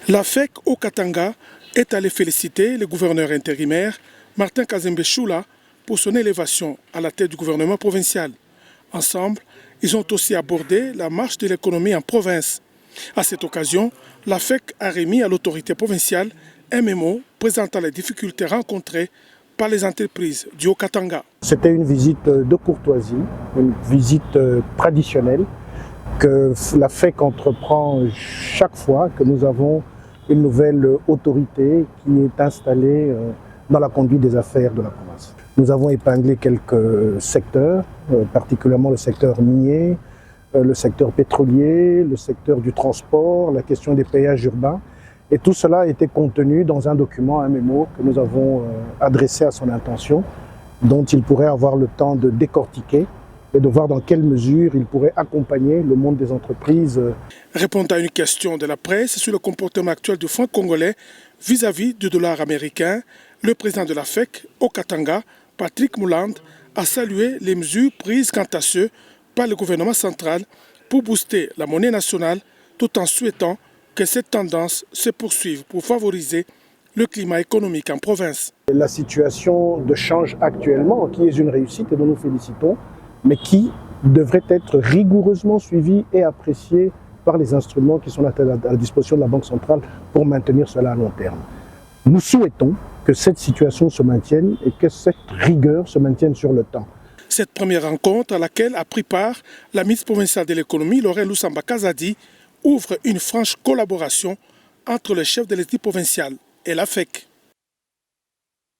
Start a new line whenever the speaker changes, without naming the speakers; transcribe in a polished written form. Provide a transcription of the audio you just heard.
La FEC au Katanga est allée féliciter le gouverneur intérimaire Martin Kazembe Choula pour son élévation à la tête du gouvernement provincial. Ensemble, ils ont aussi abordé la marche de l'économie en province. À cette occasion, la FEC a remis à l'autorité provinciale un mémo présentant les difficultés rencontrées par les entreprises du Haut-Katanga.
C'était une visite de courtoisie, une visite traditionnelle que la FEC entreprend chaque fois que nous avons une nouvelle autorité qui est installée dans la conduite des affaires de la province. Nous avons épinglé quelques secteurs, particulièrement le secteur minier, le secteur pétrolier, le secteur du transport, la question des péages urbains. Et tout cela a été contenu dans un document, un mémo que nous avons adressé à son intention, dont il pourrait avoir le temps de décortiquer et de voir dans quelle mesure il pourrait accompagner le monde des entreprises.
Répondant à une question de la presse sur le comportement actuel du franc congolais vis-à-vis du dollar américain, le président de la FEC au Katanga, Patrick Mouland, a salué les mesures prises quant à ceux par le gouvernement central pour booster la monnaie nationale, tout en souhaitant que cette tendance se poursuive pour favoriser le climat économique en province.
La situation de change actuellement, qui est une réussite et dont nous félicitons, mais qui devrait être rigoureusement suivie et appréciée par les instruments qui sont à la disposition de la Banque centrale pour maintenir cela à long terme. Nous souhaitons que cette situation se maintienne et que cette rigueur se maintienne sur le temps.
Cette première rencontre à laquelle a pris part la ministre provinciale de l'économie, Lorraine Lusamba Kazadi, ouvre une franche collaboration entre le chef de l'État provincial et la FEC.